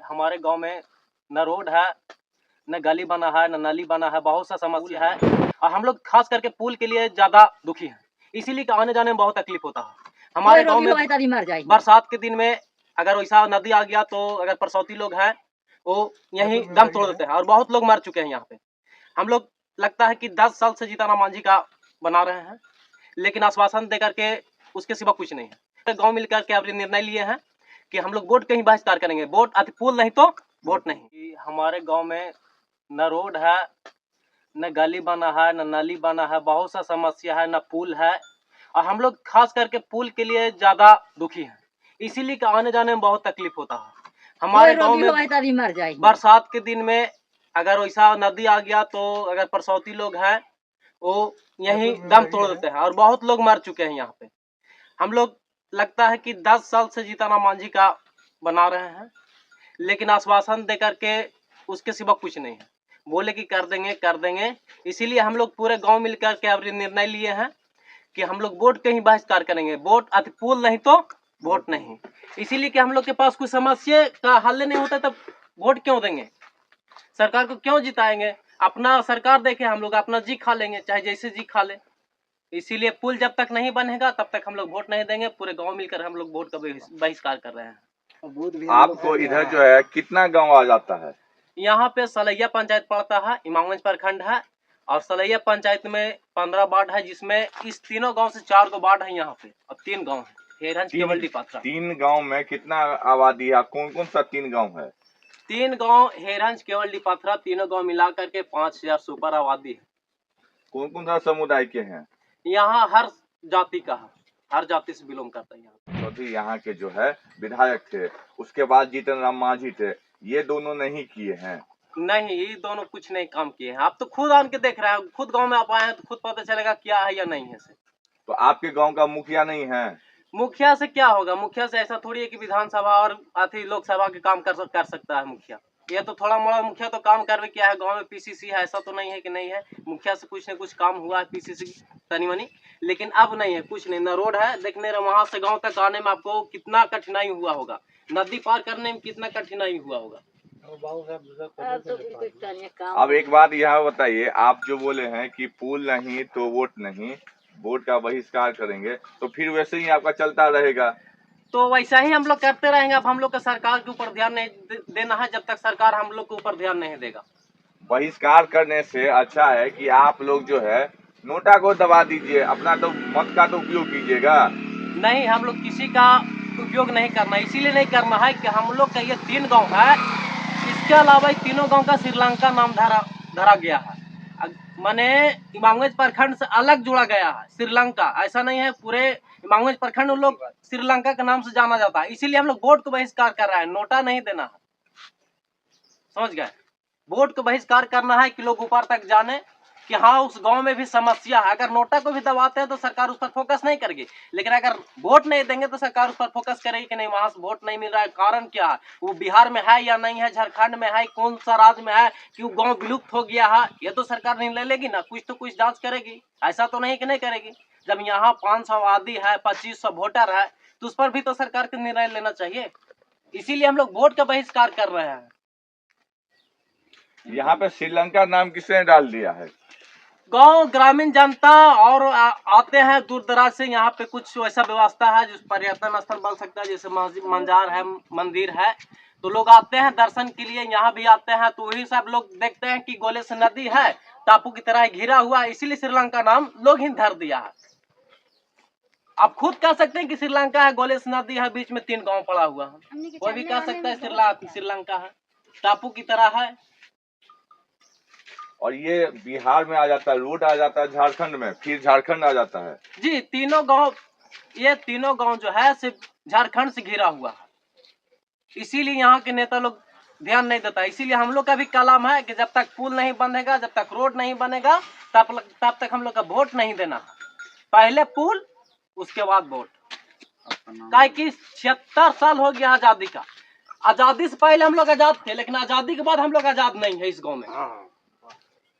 हमारे गांव में न रोड है, न गली बना है, न नाली बना है, बहुत सा समस्या है और हम लोग खास करके पुल के लिए ज्यादा दुखी हैं। इसीलिए कि आने जाने में बहुत तकलीफ होता है। हमारे गांव में बरसात के दिन में अगर वैसा नदी आ गया तो अगर परसौती लोग हैं वो यहीं दम तोड़ देते हैं और बहुत लोग मर चुके हैं यहाँ पे। हम लोग लगता है कि 10 साल से जीतनराम मांझी का बना रहे हैं, लेकिन आश्वासन दे करके उसके सिवा कुछ नहीं है। गांव मिलकर के अपने निर्णय लिए हैं कि हम लोग वोट के ही बहिष्कार करेंगे, वोट पुल नहीं तो वोट नहीं। हमारे गांव में न रोड है, न गली बना है, न नाली बना है, बहुत सा समस्या है, न पुल है और हम लोग खास करके पुल के लिए ज्यादा दुखी हैं। इसीलिए कि आने जाने में बहुत तकलीफ होता है। हमारे गांव में बरसात के दिन में अगर वैसा नदी आ गया तो अगर परसौती लोग हैं वो यहीं दम तोड़ देते हैं और बहुत लोग मर चुके हैं यहाँ पे। हम लोग लगता है कि 10 साल से जीतनराम मांझी का बना रहे हैं, लेकिन आश्वासन दे करके उसके सिवा कुछ नहीं है। बोले कि कर देंगे, इसीलिए हम लोग पूरे गांव मिलकर के अपने निर्णय लिए हैं कि हम लोग वोट के ही बहिष्कार करेंगे, वोट पुल नहीं तो वोट नहीं। इसीलिए कि हम लोग के पास कोई समस्या का हल नहीं होता तब वोट क्यों देंगे, सरकार को क्यों जिताएंगे। अपना सरकार देखे, हम लोग अपना जी खा लेंगे, चाहे जैसे जी खा ले। इसीलिए पुल जब तक नहीं बनेगा तब तक हम लोग वोट नहीं देंगे। पूरे गांव मिलकर हम लोग वोट का बहिष्कार कर रहे हैं। आपको इधर जो है कितना गांव आ जाता है? यहाँ पे सलैया पंचायत पड़ता है, इमामगंज प्रखंड है और सलैया पंचायत में 15 वार्ड है, जिसमें इस तीनों गांव से 4 गो वार्ड है यहाँ पे और 3 गांव है, हेरंज केवल्डी पाथरा। 3 गांव में कितना आबादी है? कौन कौन सा 3 गांव है? 3 गांव हेरंज केवल्डी पाथरा, तीनों गांव मिला करके 5000 से ऊपर आबादी है। कौन कौन सा समुदाय के हैं? यहाँ हर जाति का है, हर जाति से बिलोंग करता है। चौधरी यहाँ के जो है विधायक थे, उसके बाद जीतनराम मांझी थे, ये दोनों नहीं किए हैं। नहीं, ये दोनों कुछ नहीं काम किए हैं। आप तो खुद आन के देख रहे हैं, खुद गांव में आप आए हैं तो खुद पता चलेगा क्या है या नहीं है से। तो आपके गांव का मुखिया नहीं है? मुखिया से क्या होगा, मुखिया से ऐसा थोड़ी है कि विधानसभा और आती लोकसभा के काम कर सकता है मुखिया। ये तो थोड़ा मोड़ा मुखिया तो काम कर किया है, गांव में पीसीसी है, ऐसा तो नहीं है कि नहीं है। मुखिया से कुछ न कुछ काम हुआ है, पीसीसी तनी मनी, लेकिन अब नहीं है, कुछ नहीं। न रोड है, देखने रहे वहां से गांव तक आने में आपको कितना कठिनाई हुआ होगा, नदी पार करने में कितना कठिनाई हुआ होगा। अब एक बात यहाँ बताइए, आप जो बोले हैं कि पुल नहीं तो वोट नहीं, वोट का बहिष्कार करेंगे, तो फिर वैसे ही आपका चलता रहेगा। तो वैसा ही हम लोग करते रहेंगे। अब हम लोग का सरकार के ऊपर ध्यान नहीं देना है, जब तक सरकार हम लोग के ऊपर ध्यान नहीं देगा। बहिष्कार करने से अच्छा है कि आप लोग जो है नोटा को दबा दीजिए, अपना तो मत का तो उपयोग कीजिएगा। नहीं, हम लोग किसी का उपयोग नहीं करना, इसीलिए नहीं करना है कि हम लोग का ये 3 गांव है, इसके अलावा तीनों गांव का श्रीलंका नाम धरा गया है। माने इमामगंज प्रखंड से अलग जुड़ा गया है श्रीलंका, ऐसा नहीं है। पूरे इमामगंज प्रखंड लोग श्रीलंका के नाम से जाना जाता है। इसीलिए हम लोग वोट को बहिष्कार कर रहे हैं, नोटा नहीं देना है, समझ गए। वोट को बहिष्कार करना है कि लोग ऊपर तक जाने कि हाँ उस गांव में भी समस्या है। अगर नोटा को भी दबाते हैं तो सरकार उस पर फोकस नहीं करेगी, लेकिन अगर वोट नहीं देंगे तो सरकार उस पर फोकस करेगी कि नहीं वहां से वोट नहीं मिल रहा है, कारण क्या है, वो बिहार में है या नहीं है, झारखंड में है, कौन सा राज्य में है कि वो गाँव विलुप्त हो गया है, ये तो सरकार नहीं ले लेगी ना, कुछ तो कुछ जाँच करेगी। ऐसा तो नहीं कि नहीं करेगी। जब यहाँ 500 आबादी है, 2500 वोटर है, तो उस पर भी तो सरकार को निर्णय लेना चाहिए। इसीलिए हम लोग वोट का बहिष्कार कर रहे हैं। यहाँ पे श्रीलंका नाम किसने डाल दिया है? गांव ग्रामीण जनता और आते हैं दूर दराज से। यहाँ पे कुछ वैसा व्यवस्था है जिस पर्यटन स्थल बन सकता है, जैसे मस्जिद मंजार है, मंदिर है, तो लोग आते हैं दर्शन के लिए, यहाँ भी आते हैं। तो वही सब लोग देखते हैं कि गोले से नदी है, टापू की तरह घिरा हुआ, इसीलिए श्रीलंका नाम लोग ही धर दिया है। आप खुद कह सकते हैं कि श्रीलंका है, गोले से नदी है, बीच में 3 गाँव पड़ा हुआ है, कोई भी कह सकता है श्रीलंका है, टापू की तरह है। और ये बिहार में आ जाता है, रोड आ जाता है झारखंड में, फिर झारखंड आ जाता है। जी, तीनों गांव, ये तीनों गांव जो है सिर्फ झारखंड से घिरा हुआ है, इसीलिए यहाँ के नेता लोग ध्यान नहीं देता। इसीलिए हम लोग का भी कलम है कि जब तक पुल नहीं बनेगा, जब तक रोड नहीं बनेगा, तब तक हम लोग का वोट नहीं देना। पहले पुल, उसके बाद वोट। काहे कि 76 साल हो गया आजादी का। आजादी से पहले हम लोग आजाद थे, लेकिन आजादी के बाद हम लोग आजाद नहीं है इस गाँव में।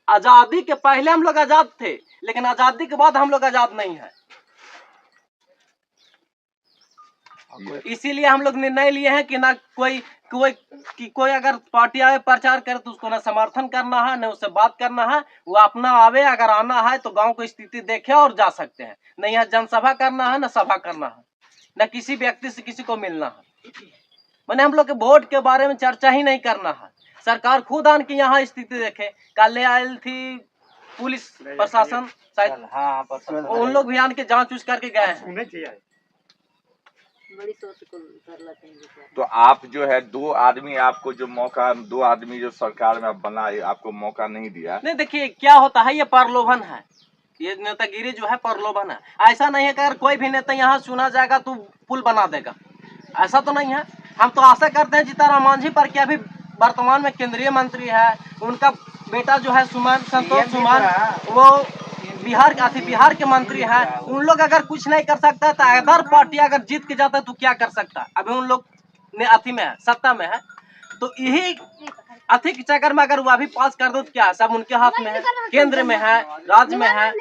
आजादी के पहले हम लोग आजाद थे, लेकिन आजादी के बाद हम लोग आजाद नहीं है। इसीलिए हम लोग निर्णय लिए हैं कि ना कोई कोई अगर पार्टी आए प्रचार करे तो उसको ना समर्थन करना है, न उससे बात करना है। वो अपना आवे, अगर आना है तो गांव की स्थिति देखे और जा सकते हैं। न यहाँ जनसभा करना है, न सभा करना है, न किसी व्यक्ति से किसी को मिलना है। मैंने हम लोग के वोट के बारे में चर्चा ही नहीं करना है। सरकार खुद आन की यहाँ स्थिति देखे। कल आई थी पुलिस प्रशासन, शायद हाँ उन लोग भी आन के जांच उच करके गए हैं। बड़ी सोच को कर लेते हैं। तो आप जो है दो आदमी आपको जो मौका, दो आदमी जो सरकार में बनाए आपको मौका नहीं दिया। नहीं, देखिए क्या होता है, ये प्रलोभन है। ये नेतागिरी जो है प्रलोभन है। ऐसा नहीं है कि अगर कोई भी नेता यहाँ चुना जाएगा तो पुल बना देगा, ऐसा तो नहीं है। हम तो आशा करते हैं जीताराम मांझी पर, कि अभी वर्तमान में केंद्रीय मंत्री है, उनका बेटा जो है सुमन, संतोष सुमन, वो बिहार के मंत्री है। उन लोग अगर कुछ नहीं कर सकता तो अदर पार्टी अगर जीत के जाता है तो क्या कर सकता है। अभी उन लोग ने अथी में है, सत्ता में है, तो यही अथी के चक्कर में अगर वो अभी पास कर दो तो क्या है, सब उनके हाथ में है। केंद्र में है, राज्य में है।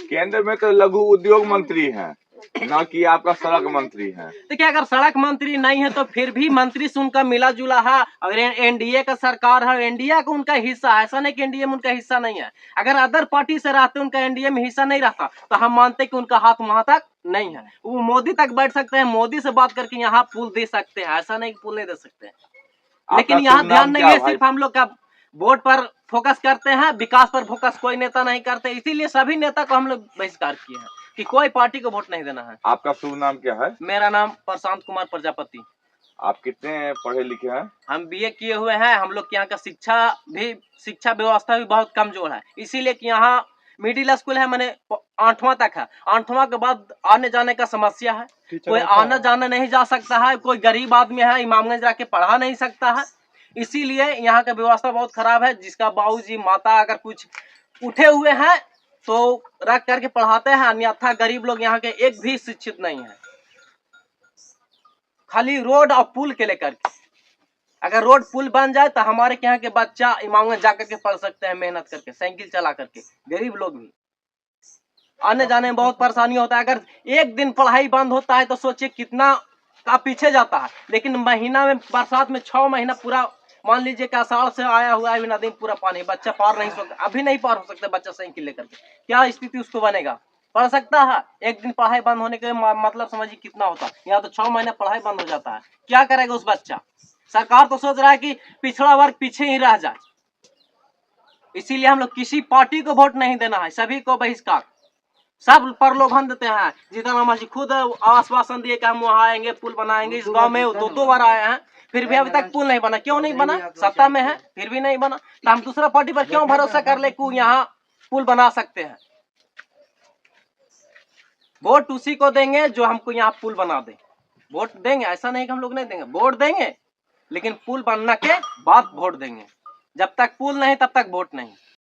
केंद्र में तो लघु उद्योग मंत्री है, ना कि आपका सड़क मंत्री है। देखिए, अगर सड़क मंत्री नहीं है तो फिर भी मंत्री से उनका मिला जुला है। अगर एनडीए का सरकार है, एनडीए का उनका हिस्सा है, ऐसा नहीं कि एनडीए में उनका हिस्सा नहीं है। अगर अदर पार्टी से रहते उनका एनडीए में हिस्सा नहीं रहता तो हम मानते कि उनका हाथ वहां तक नहीं है। वो मोदी तक बैठ सकते हैं, मोदी से बात करके यहाँ पुल दे सकते हैं, ऐसा नहीं कि पुल नहीं दे सकते हैं। लेकिन यहाँ ध्यान नहीं है, सिर्फ हम लोग का वोट पर फोकस करते हैं, विकास पर फोकस कोई नेता नहीं करते। इसीलिए सभी नेता को हम लोग बहिष्कार किए हैं कि कोई पार्टी को वोट नहीं देना है। आपका शुभ नाम क्या है? मेरा नाम प्रशांत कुमार प्रजापति। आप कितने पढ़े लिखे हैं? हम बीए किए हुए हैं। हम लोग के यहाँ का शिक्षा व्यवस्था भी बहुत कमजोर है, इसीलिए कि यहाँ मिडिल स्कूल है, मैंने 8वां तक है। 8वां के बाद आने जाने का समस्या है, कोई आना जाना नहीं जा सकता है। कोई गरीब आदमी है, इमामगंज जाके पढ़ा नहीं सकता है। इसीलिए यहाँ का व्यवस्था बहुत खराब है, जिसका बाबूजी माता अगर कुछ उठे हुए हैं तो रख करके पढ़ाते हैं, अन्यथा गरीब लोग यहाँ के एक भी शिक्षित नहीं है। खाली रोड और पुल के लेकर के, अगर रोड पुल बन जाए तो हमारे यहाँ के बच्चा इमामगंज जाकर के पढ़ सकते हैं, मेहनत करके, साइकिल चला करके। गरीब लोग भी आने जाने में बहुत परेशानी होता है। अगर एक दिन पढ़ाई बंद होता है तो सोचिए कितना का पीछे जाता है। लेकिन महीना में, बरसात में 6 महीना पूरा, मान लीजिए कि आषाढ़ से आया हुआ है अभी नदी में पूरा पानी, बच्चा पार नहीं सकता, अभी नहीं पार हो सकता बच्चा साइकिल लेकर के। क्या स्थिति उसको बनेगा? पढ़ सकता है? एक दिन पढ़ाई बंद होने के मतलब समझिए कितना होता है। यहाँ तो 6 महीने पढ़ाई बंद हो जाता है, क्या करेगा उस बच्चा? सरकार तो सोच रहा है कि पिछड़ा वर्ग पीछे ही रह जाए। इसीलिए हम लोग किसी पार्टी को वोट नहीं देना है, सभी को बहिष्कार। सब प्रलोभन देते हैं। जीताराम मांझी खुद आश्वासन दिए कि हम वहाँ आएंगे, पुल बनाएंगे। इस गांव में 2 बार आए हैं, फिर भी अभी तक पुल नहीं बना। क्यों नहीं बना? सत्ता में है फिर भी नहीं बना, तो हम दूसरा पार्टी पर क्यों भरोसा कर ले कि यहाँ पुल बना सकते हैं? वोट उसी को देंगे जो हमको यहाँ पुल बना दे। वोट देंगे, ऐसा नहीं कि हम लोग नहीं देंगे, वोट देंगे, लेकिन पुल बनने के बाद वोट देंगे। जब तक पुल नहीं तब तक वोट नहीं।